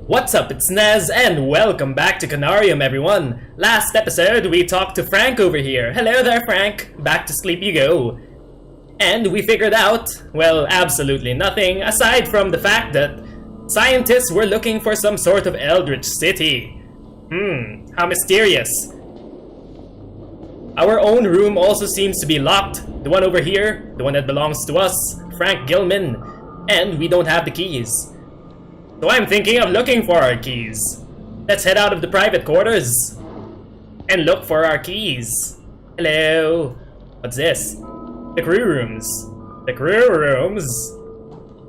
What's up, it's Nez, and welcome back to Conarium, everyone! Last episode, we talked to Frank over here. Hello there, Frank! Back to sleep you go. And we figured out, well, absolutely nothing, aside from the fact that scientists were looking for some sort of eldritch city. How mysterious. Our own room also seems to be locked. The one over here, the one that belongs to us, Frank Gilman, and we don't have the keys. So I'm thinking of looking for our keys. Let's head out of the private quarters and look for our keys. Hello? What's this? The crew rooms. The crew rooms?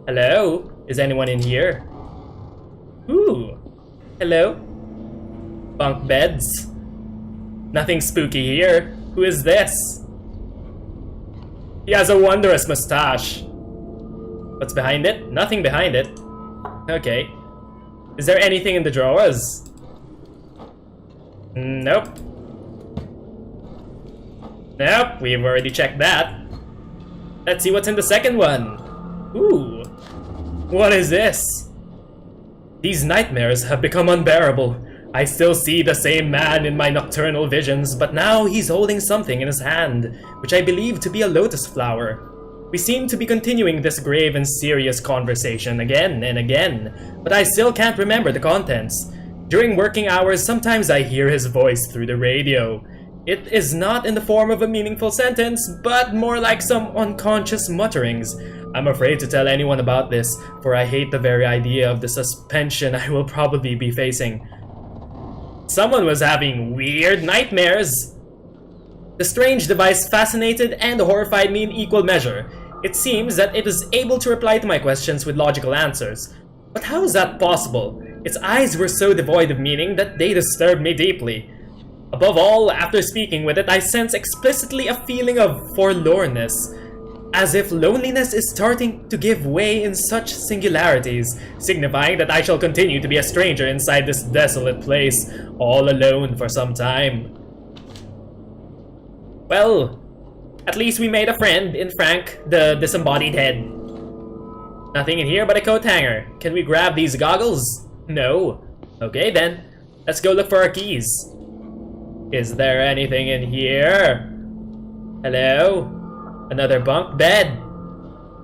Hello? Is anyone in here? Ooh. Hello? Bunk beds. Nothing spooky here. Who is this? He has a wondrous mustache. What's behind it? Nothing behind it. Okay. Is there anything in the drawers? Nope. Nope, we've already checked that. Let's see what's in the second one. Ooh. What is this? These nightmares have become unbearable. I still see the same man in my nocturnal visions, but now he's holding something in his hand, which I believe to be a lotus flower. We seem to be continuing this grave and serious conversation again and again, but I still can't remember the contents. During working hours, sometimes I hear his voice through the radio. It is not in the form of a meaningful sentence, but more like some unconscious mutterings. I'm afraid to tell anyone about this, for I hate the very idea of the suspension I will probably be facing. Someone was having weird nightmares. The strange device fascinated and horrified me in equal measure. It seems that it is able to reply to my questions with logical answers. But how is that possible? Its eyes were so devoid of meaning that they disturbed me deeply. Above all, after speaking with it, I sense explicitly a feeling of forlornness, as if loneliness is starting to give way in such singularities, signifying that I shall continue to be a stranger inside this desolate place, all alone for some time. Well, at least we made a friend in Frank, the disembodied head. Nothing in here but a coat hanger. Can we grab these goggles? No. Okay then, let's go look for our keys. Is there anything in here? Hello? Another bunk bed?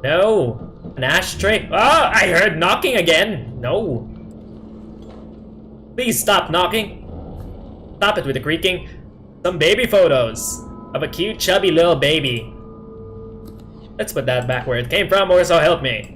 No. An ashtray? Oh, I heard knocking again. No. Please stop knocking. Stop it with the creaking. Some baby photos of a cute, chubby little baby. Let's put that back where it came from, or so help me.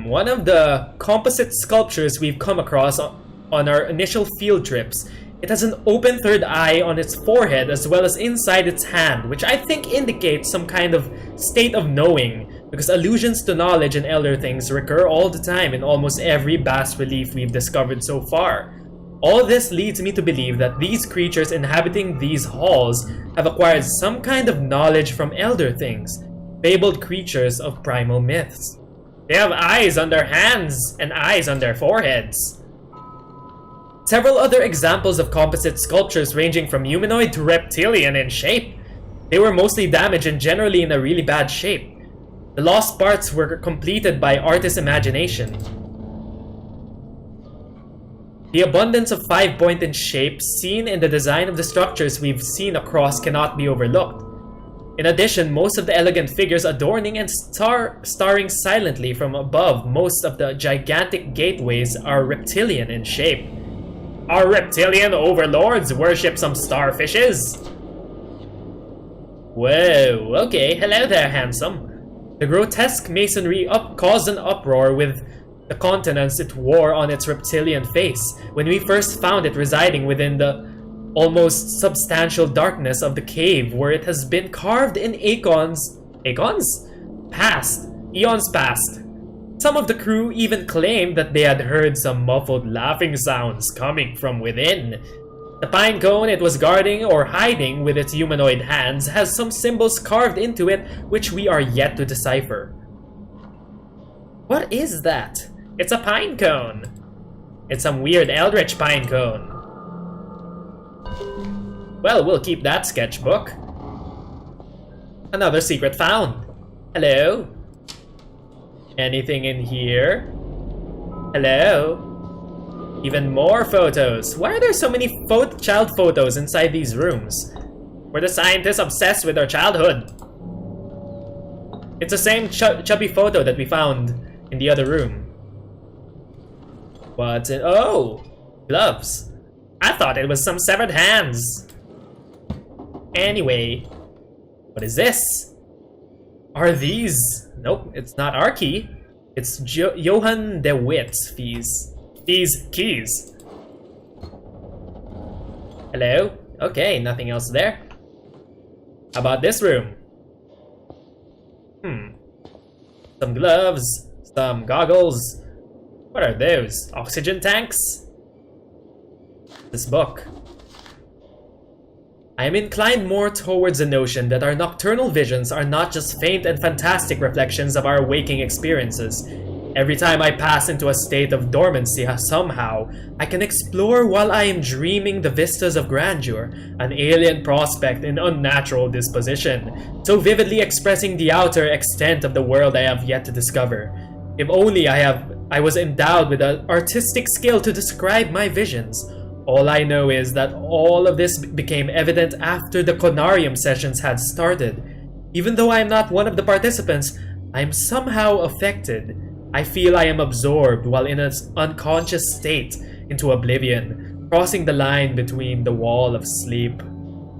One of the composite sculptures we've come across on our initial field trips. It has an open third eye on its forehead as well as inside its hand, which I think indicates some kind of state of knowing, because allusions to knowledge and elder things recur all the time in almost every bas-relief we've discovered so far. All this leads me to believe that these creatures inhabiting these halls have acquired some kind of knowledge from elder things, fabled creatures of primal myths. They have eyes on their hands and eyes on their foreheads. Several other examples of composite sculptures ranging from humanoid to reptilian in shape. They were mostly damaged and generally in a really bad shape. The lost parts were completed by artist imagination. The abundance of five-pointed shapes seen in the design of the structures we've seen across cannot be overlooked. In addition, most of the elegant figures adorning and starring silently from above most of the gigantic gateways are reptilian in shape. Our reptilian overlords worship some starfishes? Whoa, okay, hello there, handsome. The grotesque masonry caused an uproar with the countenance it wore on its reptilian face when we first found it residing within the almost substantial darkness of the cave, where it has been carved in eons past. Some of the crew even claimed that they had heard some muffled laughing sounds coming from within. The pine cone it was guarding or hiding with its humanoid hands has some symbols carved into it which we are yet to decipher. What is that? It's a pine cone. It's some weird eldritch pine cone. Well, we'll keep that sketchbook. Another secret found. Hello? Anything in here? Hello? Even more photos. Why are there so many child photos inside these rooms? Were the scientists obsessed with our childhood? It's the same chubby photo that we found in the other room. What's in— oh! Gloves. I thought it was some severed hands. Anyway, what is this? Are these— nope, it's not our key. It's Johann de Witt's keys. These keys. Hello? Okay, nothing else there. How about this room? Some gloves, some goggles. What are those? Oxygen tanks? This book. I am inclined more towards the notion that our nocturnal visions are not just faint and fantastic reflections of our waking experiences. Every time I pass into a state of dormancy somehow, I can explore while I am dreaming the vistas of grandeur, an alien prospect in unnatural disposition, so vividly expressing the outer extent of the world I have yet to discover. If only I was endowed with an artistic skill to describe my visions. All I know is that all of this became evident after the Conarium sessions had started. Even though I am not one of the participants, I am somehow affected. I feel I am absorbed while in an unconscious state into oblivion, crossing the line between the wall of sleep,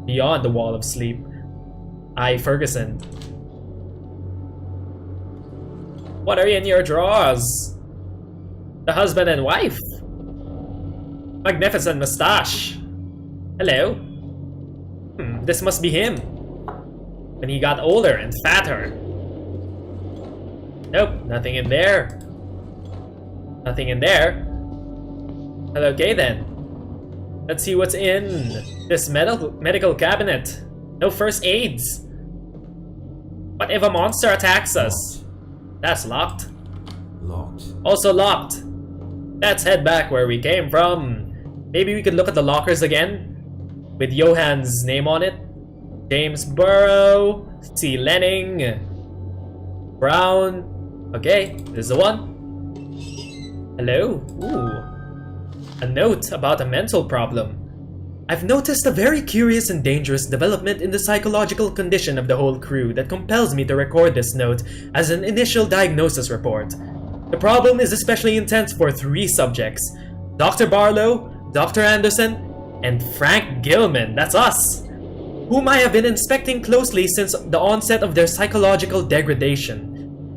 beyond the wall of sleep. I, Ferguson. What are in your drawers? The husband and wife. Magnificent mustache. Hello. This must be him. When he got older and fatter. Nope, nothing in there. Nothing in there. Okay then. Let's see what's in this medical cabinet. No first aids. What if a monster attacks us? That's locked. Locked. Also locked. Let's head back where we came from. Maybe we could look at the lockers again. With Johann's name on it. James Burrow. C. Lenning. Brown. Okay, this is the one. Hello? Ooh. A note about a mental problem. I've noticed a very curious and dangerous development in the psychological condition of the whole crew that compels me to record this note as an initial diagnosis report. The problem is especially intense for 3 subjects. Dr. Barlow, Dr. Anderson, and Frank Gilman, that's us, whom I have been inspecting closely since the onset of their psychological degradation.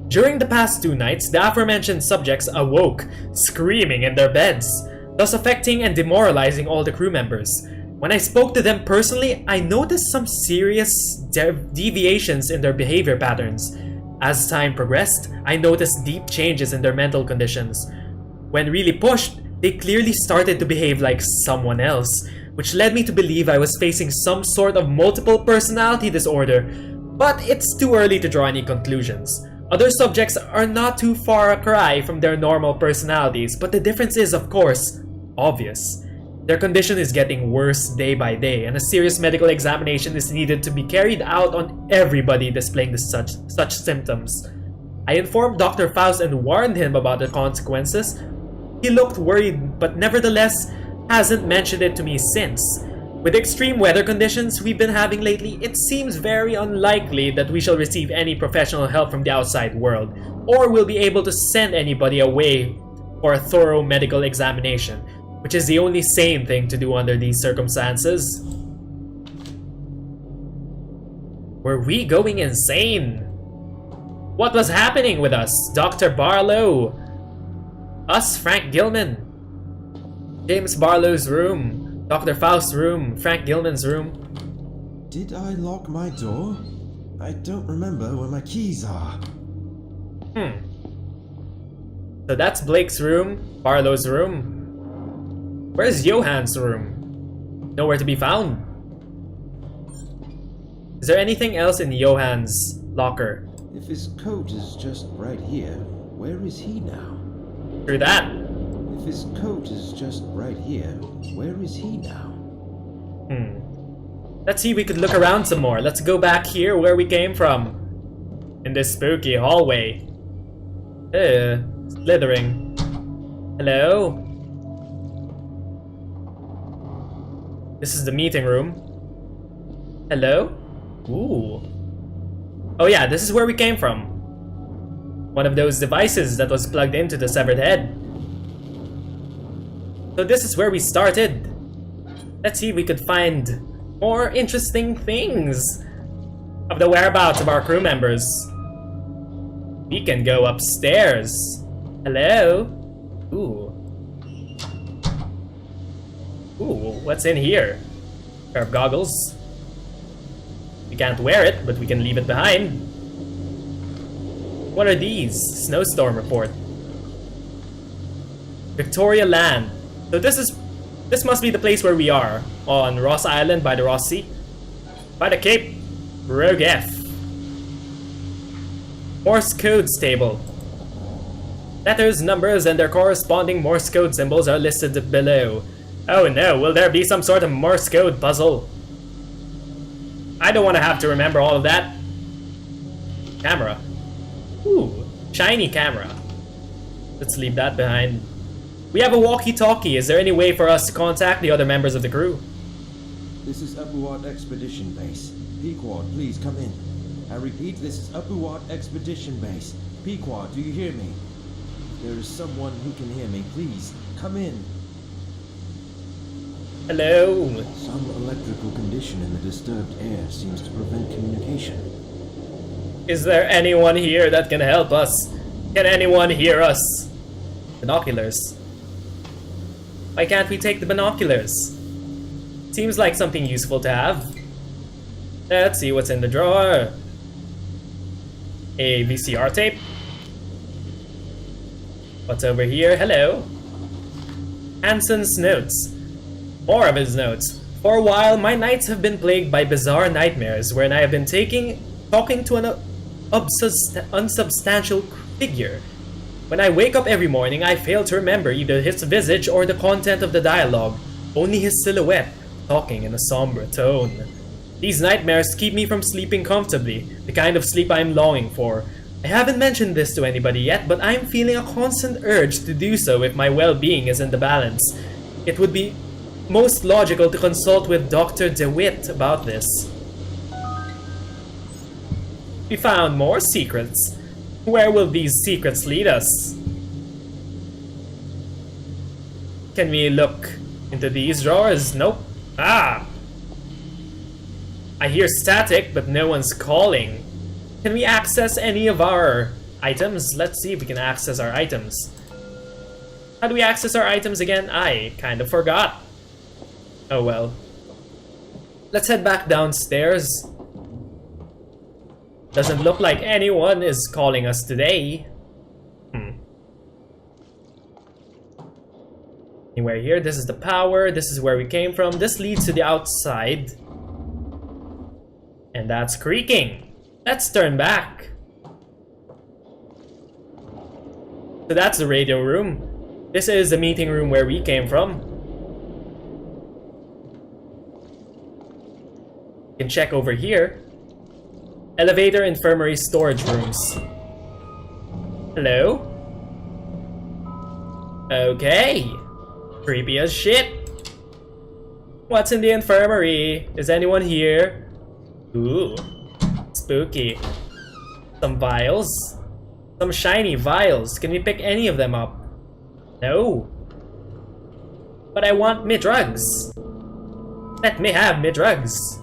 During the past 2 nights, the aforementioned subjects awoke, screaming in their beds, thus affecting and demoralizing all the crew members. When I spoke to them personally, I noticed some serious deviations in their behavior patterns. As time progressed, I noticed deep changes in their mental conditions. When really pushed, they clearly started to behave like someone else, which led me to believe I was facing some sort of multiple personality disorder, but it's too early to draw any conclusions. Other subjects are not too far a cry from their normal personalities, but the difference is, of course, obvious. Their condition is getting worse day by day, and a serious medical examination is needed to be carried out on everybody displaying such symptoms. I informed Dr. Faust and warned him about the consequences. He looked worried, but nevertheless hasn't mentioned it to me since. With extreme weather conditions we've been having lately, it seems very unlikely that we shall receive any professional help from the outside world, or will be able to send anybody away for a thorough medical examination, which is the only sane thing to do under these circumstances. Were we going insane? What was happening with us, Dr. Barlow? Us, Frank Gilman. James Barlow's room. Dr. Faust's room, Frank Gilman's room. Did I lock my door? I don't remember where my keys are. So that's Blake's room, Barlow's room. Where's Johann's room? Nowhere to be found. Is there anything else in Johann's locker? If his coat is just right here, where is he now? Through that. If his coat is just right here, where is he now? Let's see, we could look around some more. Let's go back here where we came from. In this spooky hallway. Slithering. Hello? This is the meeting room. Hello? Ooh. Oh yeah, this is where we came from. One of those devices that was plugged into the severed head. So this is where we started. Let's see if we could find more interesting things of the whereabouts of our crew members. We can go upstairs. Hello? Ooh. Ooh, what's in here? Pair of goggles. We can't wear it, but we can leave it behind. What are these? Snowstorm report. Victoria Land. So this must be the place where we are. On Ross Island by the Ross Sea. By the Cape Rogue F. Morse Code table. Letters, numbers, and their corresponding Morse Code symbols are listed below. Oh no, will there be some sort of Morse Code puzzle? I don't want to have to remember all of that. Camera. Ooh, shiny camera. Let's leave that behind. We have a walkie-talkie. Is there any way for us to contact the other members of the crew? This is Upward Expedition Base. Pequod, please come in. I repeat, this is Upward Expedition Base. Pequod, do you hear me? There is someone who can hear me. Please, come in. Hello. Some electrical condition in the disturbed air seems to prevent communication. Is there anyone here that can help us? Can anyone hear us? Binoculars. Why can't we take the binoculars? Seems like something useful to have. Let's see what's in the drawer. A VCR tape. What's over here? Hello. Anson's notes. More of his notes. For a while, my nights have been plagued by bizarre nightmares wherein I have been talking to an unsubstantial figure. When I wake up every morning, I fail to remember either his visage or the content of the dialogue, only his silhouette, talking in a somber tone. These nightmares keep me from sleeping comfortably, the kind of sleep I am longing for. I haven't mentioned this to anybody yet, but I am feeling a constant urge to do so if my well-being is in the balance. It would be most logical to consult with Dr. DeWitt about this. We found more secrets. Where will these secrets lead us? Can we look into these drawers? Nope. Ah! I hear static, but no one's calling. Can we access any of our items? Let's see if we can access our items. How do we access our items again? I kind of forgot. Oh well. Let's head back downstairs. Doesn't look like anyone is calling us today. Anywhere here? This is the power. This is where we came from. This leads to the outside. And that's creaking. Let's turn back. So that's the radio room. This is the meeting room where we came from. You can check over here. Elevator, infirmary, storage rooms. Hello? Okay. Creepy as shit. What's in the infirmary? Is anyone here? Ooh. Spooky. Some vials. Some shiny vials. Can we pick any of them up? No. But I want me drugs. Let me have me drugs.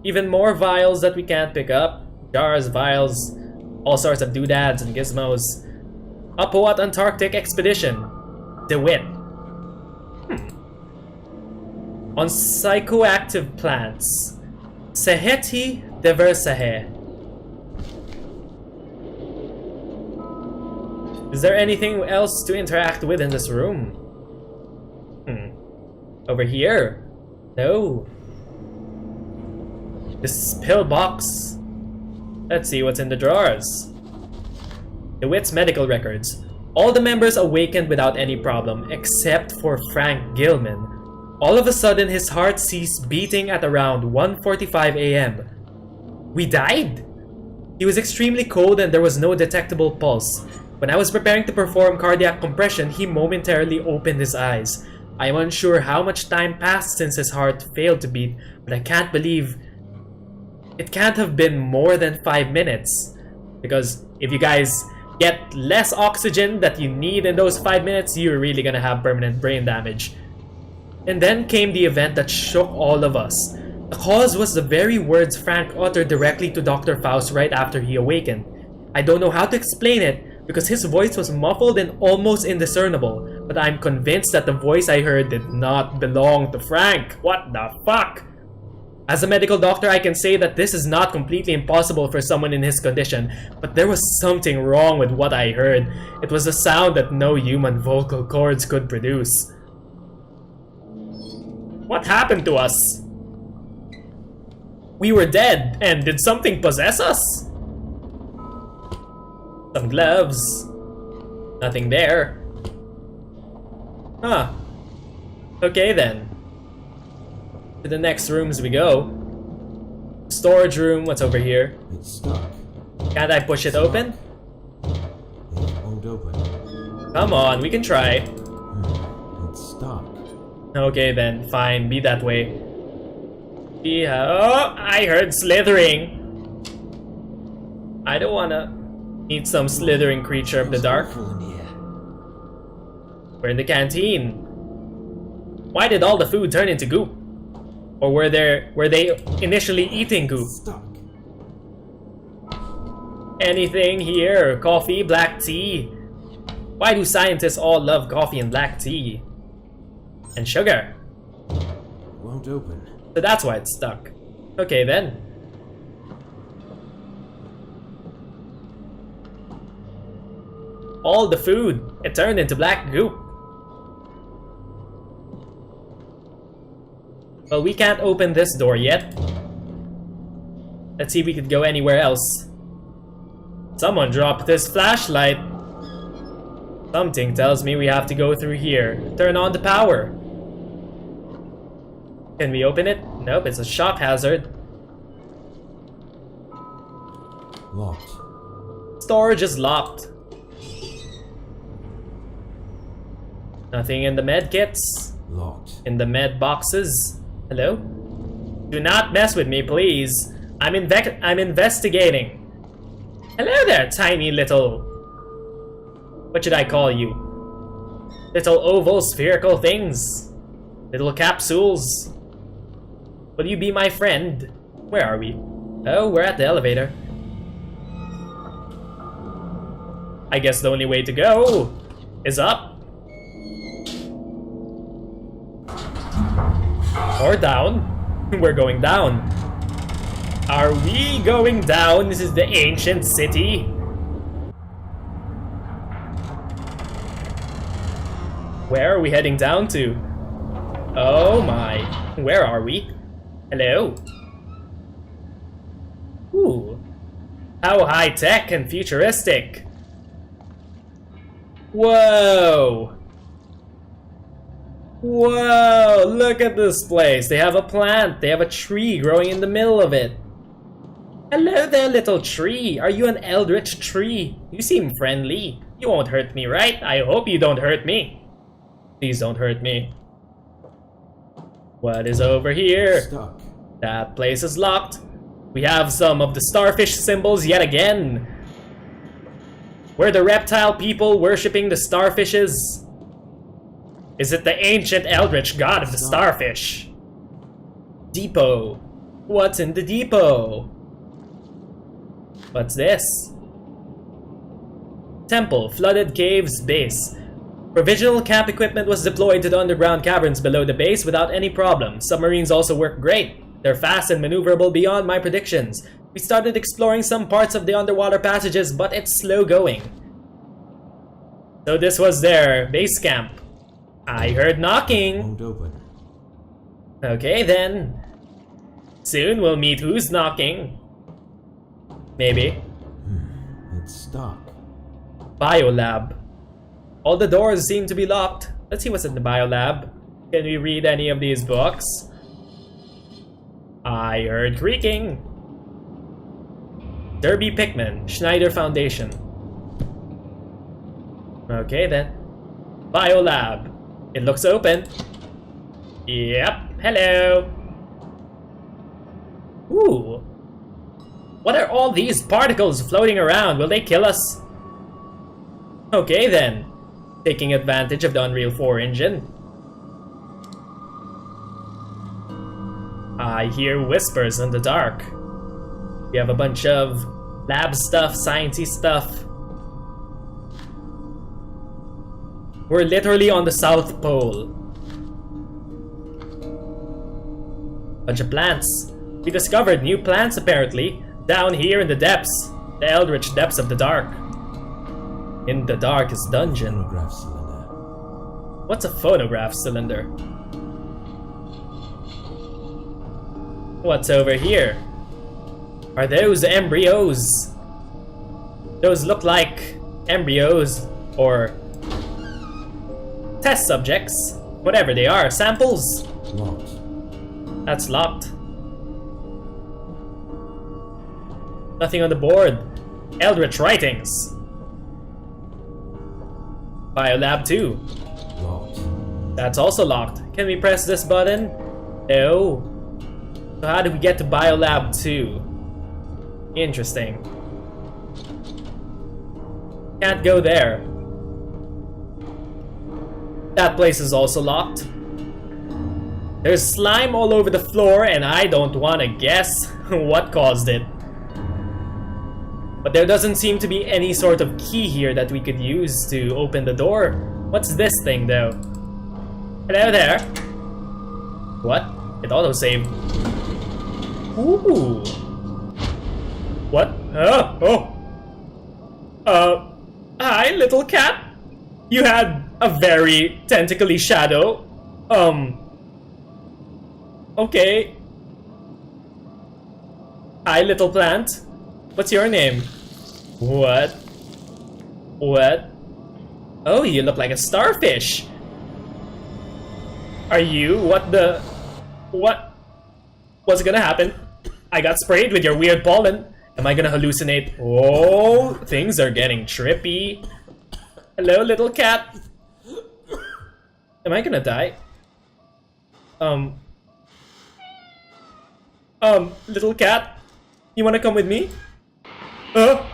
Even more vials that we can't pick up. Jars, vials, all sorts of doodads and gizmos. Upward Antarctic Expedition. DeWitt. On psychoactive plants. Seheti Diversahe. Is there anything else to interact with in this room? Over here? No. This is Pillbox. Let's see what's in the drawers. DeWitt's medical records. All the members awakened without any problem, except for Frank Gilman. All of a sudden, his heart ceased beating at around 1:45 a.m. We died? He was extremely cold and there was no detectable pulse. When I was preparing to perform cardiac compression, he momentarily opened his eyes. I am unsure how much time passed since his heart failed to beat, but I can't believe it can't have been more than 5 minutes. Because if you guys get less oxygen that you need in those 5 minutes, you're really gonna have permanent brain damage. And then came the event that shook all of us. The cause was the very words Frank uttered directly to Dr. Faust right after he awakened. I don't know how to explain it because his voice was muffled and almost indiscernible, but I'm convinced that the voice I heard did not belong to Frank. What the fuck? As a medical doctor, I can say that this is not completely impossible for someone in his condition, but there was something wrong with what I heard. It was a sound that no human vocal cords could produce. What happened to us? We were dead, and did something possess us? Some gloves. Nothing there. Huh. Okay then. To the next rooms we go. Storage room, what's over here? It's stuck. Can't I push it open? It won't open. Come on, we can try. It's stuck. Okay then, fine, be that way. Oh, I heard slithering. I don't wanna meet some slithering creature of the dark. We're in the canteen. Why did all the food turn into goop? Or were they initially eating goop? Stuck. Anything here? Coffee, black tea? Why do scientists all love coffee and black tea? And sugar? Won't open. So that's why it's stuck. Okay then. All the food, it turned into black goop. Well, we can't open this door yet. Let's see if we could go anywhere else. Someone dropped this flashlight. Something tells me we have to go through here. Turn on the power. Can we open it? Nope, it's a shock hazard. Locked. Storage is locked. Nothing in the med kits. Locked. In the med boxes. Hello? Do not mess with me, please. I'm investigating. Hello there, tiny little... What should I call you? Little oval spherical things. Little capsules. Will you be my friend? Where are we? Oh, we're at the elevator. I guess the only way to go is up. Or down. We're going down. Are we going down? This is the ancient city. Where are we heading down to? Oh my. Where are we? Hello? Ooh. How high-tech and futuristic. Whoa. Whoa, look at this place. They have a plant. They have a tree growing in the middle of it. Hello there, little tree. Are you an eldritch tree? You seem friendly. You won't hurt me, right? I hope you don't hurt me. Please don't hurt me. What is over here? Stuck. That place is locked. We have some of the starfish symbols yet again. We're the reptile people worshipping the starfishes. Is it the ancient eldritch god of the starfish? Depot. What's in the depot? What's this? Temple, flooded caves, base. Provisional camp equipment was deployed to the underground caverns below the base without any problem. Submarines also work great. They're fast and maneuverable beyond my predictions. We started exploring some parts of the underwater passages, but it's slow going. So this was their base camp. I heard knocking. Won't open. Okay then. Soon we'll meet who's knocking. Maybe. It's stuck. Biolab. All the doors seem to be locked. Let's see what's in the biolab. Can we read any of these books? I heard creaking. Derby Pickman, Schneider Foundation. Okay then. Biolab. It looks open. Yep. Hello. Ooh. What are all these particles floating around? Will they kill us? Okay then. Taking advantage of the Unreal 4 engine. I hear whispers in the dark. We have a bunch of lab stuff, sciencey stuff. We're literally on the South Pole. Bunch of plants. We discovered new plants apparently down here in the depths. The eldritch depths of the dark. In the darkest dungeon. Phonograph cylinder. What's a phonograph cylinder? What's over here? Are those embryos? Those look like embryos or test subjects. Whatever they are, samples. Locked. That's locked. Nothing on the board. Eldritch writings. Biolab 2. Locked. That's also locked. Can we press this button? No. So how do we get to Biolab 2? Interesting. Can't go there. That place is also locked. There's slime all over the floor and I don't want to guess what caused it. But there doesn't seem to be any sort of key here that we could use to open the door. What's this thing though? Hello there. What? It autosaved. Ooh. What? Hi, little cat. You had a very tentacly shadow. Okay. Hi, little plant. What's your name? What? What? Oh, you look like a starfish. Are you? What the? What? What's gonna happen? I got sprayed with your weird pollen. Am I gonna hallucinate? Oh, things are getting trippy. Hello, little cat. Am I gonna die? Little cat, you wanna come with me? Hello?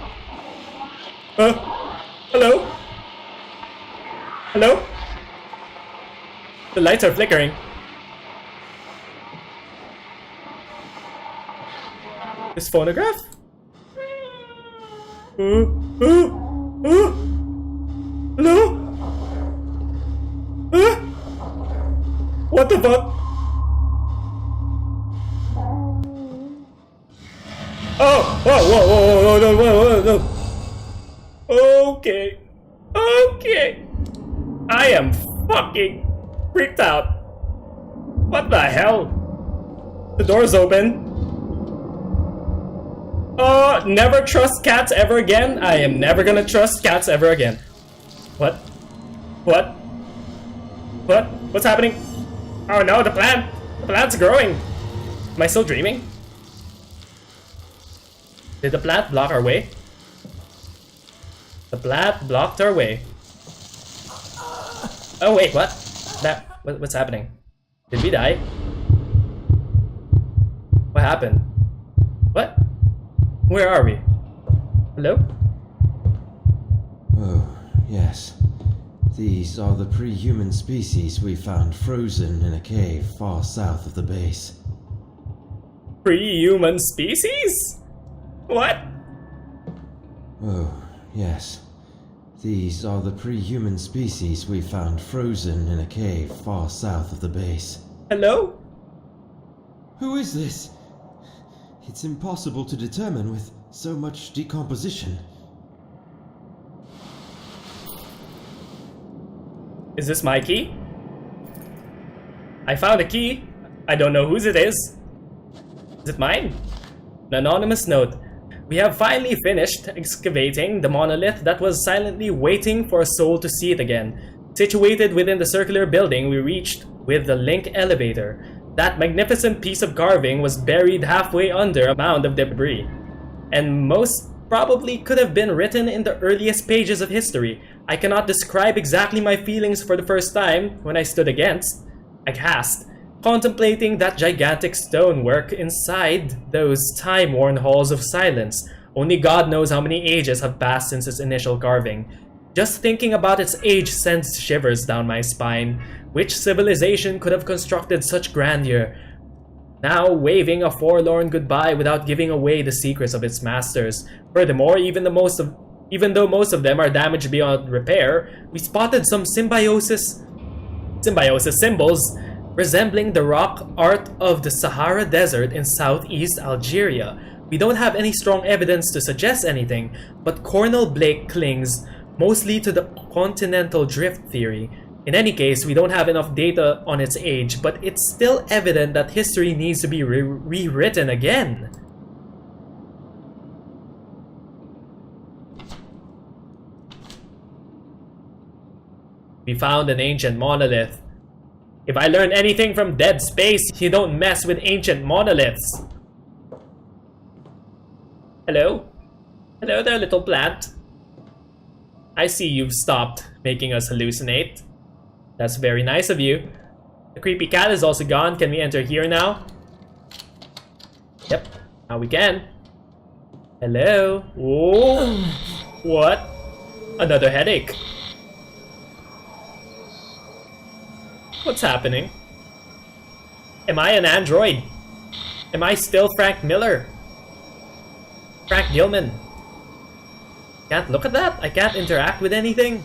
Hello? The lights are flickering. This phonograph? Hello? What the fuck? Oh! Whoa, whoa, whoa, whoa, whoa, whoa, whoa, whoa. Okay. Okay. I am fucking freaked out. What the hell? The door's open. Never trust cats ever again. I am never gonna trust cats ever again. What? What? What? What's happening? Oh no, the plant! The plant's growing! Am I still dreaming? Did the plant block our way? The plant blocked our way. Oh wait, what? What's happening? Did we die? What happened? What? Where are we? Hello? Oh, yes. These are the pre-human species we found frozen in a cave far south of the base. Pre-human species? What? Oh, yes. These are the pre-human species we found frozen in a cave far south of the base. Hello? Who is this? It's impossible to determine with so much decomposition. Is this my key? I found a key. I don't know whose it is. Is it mine? An anonymous note. We have finally finished excavating the monolith that was silently waiting for a soul to see it again. Situated within the circular building we reached with the link elevator. That magnificent piece of carving was buried halfway under a mound of debris. and most probably could have been written in the earliest pages of history. I cannot describe exactly my feelings for the first time when I stood aghast, contemplating that gigantic stonework inside those time-worn halls of silence. Only God knows how many ages have passed since its initial carving. Just thinking about its age sends shivers down my spine. Which civilization could have constructed such grandeur? Now waving a forlorn goodbye without giving away the secrets of its masters. Furthermore, even though most of them are damaged beyond repair, we spotted some symbiosis symbols resembling the rock art of the Sahara Desert in southeast Algeria. We don't have any strong evidence to suggest anything, but Cornel Blake clings mostly to the continental drift theory. In any case, we don't have enough data on its age, but it's still evident that history needs to be rewritten again. We found an ancient monolith. If I learned anything from Dead Space, you don't mess with ancient monoliths. Hello? Hello there, little plant. I see you've stopped making us hallucinate. That's very nice of you. The creepy cat is also gone. Can we enter here now? Yep, now we can. Hello? Whoa! What? Another headache. What's happening? Am I an android? Am I still Frank Miller? Frank Gilman? Can't look at that? I can't interact with anything?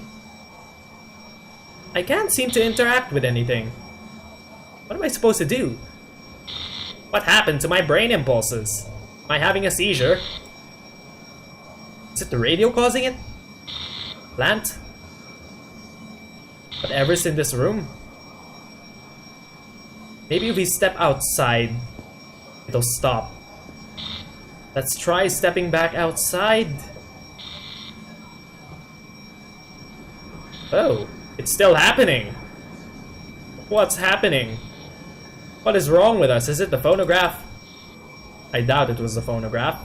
I can't seem to interact with anything. What am I supposed to do? What happened to my brain impulses? Am I having a seizure? Is it the radio causing it? Plant? Whatever's in this room? Maybe if we step outside, it'll stop. Let's try stepping back outside. Oh, it's still happening. What's happening? What is wrong with us? Is it the phonograph? I doubt it was the phonograph.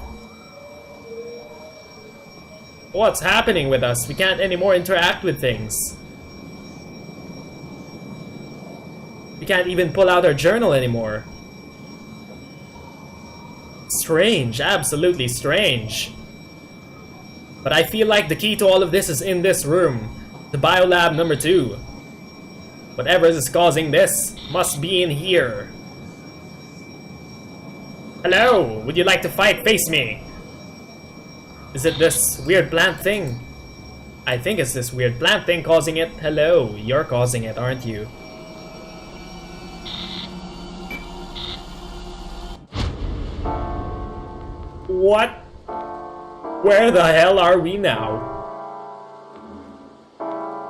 What's happening with us? We can't anymore interact with things. We can't even pull out our journal anymore. Strange, absolutely strange. But I feel like the key to all of this is in this room. The biolab number 2. Whatever is causing this must be in here. Hello, would you like to fight? Face me. Is it this weird plant thing? I think it's this weird plant thing causing it. Hello, you're causing it, aren't you? What? Where the hell are we now?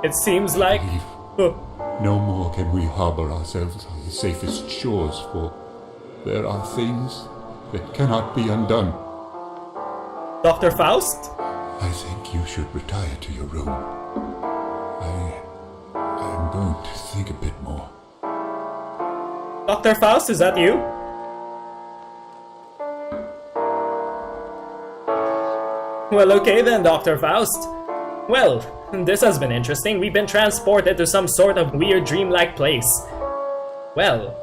It seems like... No more can we harbor ourselves on the safest shores, for there are things that cannot be undone. Dr. Faust? I think you should retire to your room. I'm going to think a bit more. Dr. Faust, is that you? Well, okay then, Dr. Faust. Well, this has been interesting. We've been transported to some sort of weird dreamlike place. Well,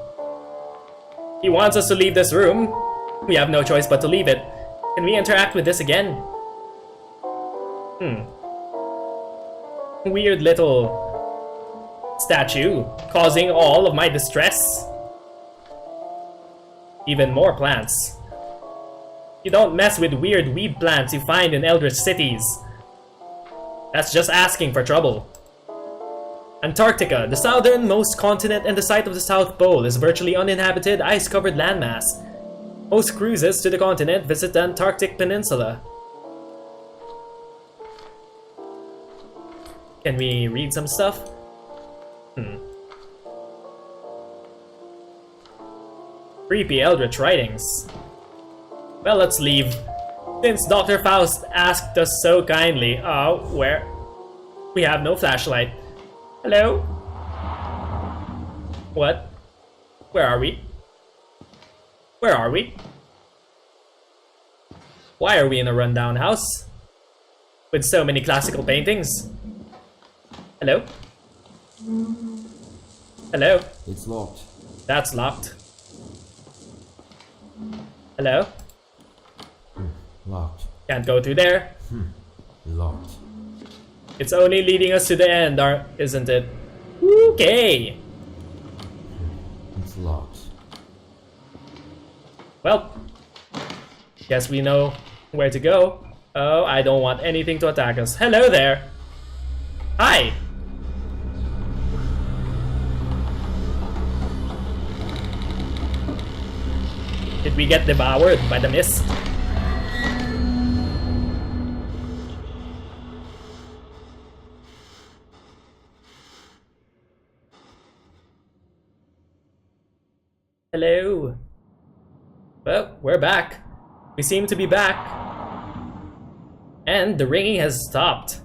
he wants us to leave this room. We have no choice but to leave it. Can we interact with this again? Weird little statue causing all of my distress. Even more plants. You don't mess with weird weed plants you find in Eldritch cities. That's just asking for trouble. Antarctica, the southernmost continent and the site of the South Pole, is virtually uninhabited, ice-covered landmass. Most cruises to the continent visit the Antarctic Peninsula. Can we read some stuff? Creepy Eldritch writings. Well, let's leave. Since Dr. Faust asked us so kindly. Oh, where? We have no flashlight. Hello? What? Where are we? Where are we? Why are we in a rundown house? With so many classical paintings? Hello? Hello? It's locked. That's locked. Hello? Locked. Can't go through there. Locked. It's only leading us to the end, isn't it? Okay. It's locked. Well, guess we know where to go. Oh, I don't want anything to attack us. Hello there. Hi. Did we get devoured by the mist? Hello. Well, we're back. We seem to be back. And the ringing has stopped.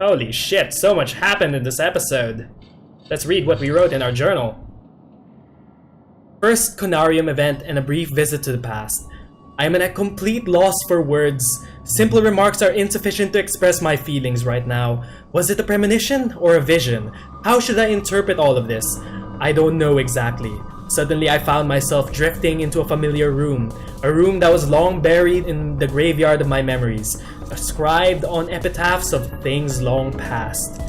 Holy shit, so much happened in this episode. Let's read what we wrote in our journal. First Conarium event and a brief visit to the past. I am at a complete loss for words. Simple remarks are insufficient to express my feelings right now. Was it a premonition or a vision? How should I interpret all of this? I don't know exactly. Suddenly I found myself drifting into a familiar room. A room that was long buried in the graveyard of my memories. Inscribed on epitaphs of things long past.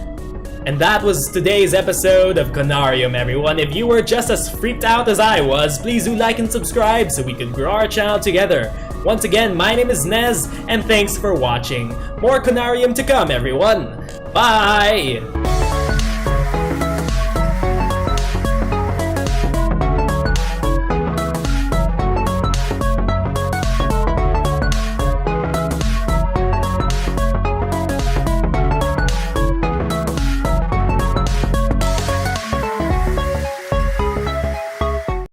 And that was today's episode of Conarium, everyone. If you were just as freaked out as I was, please do like and subscribe so we could grow our channel together. Once again, my name is Nez, and thanks for watching. More Conarium to come, everyone. Bye!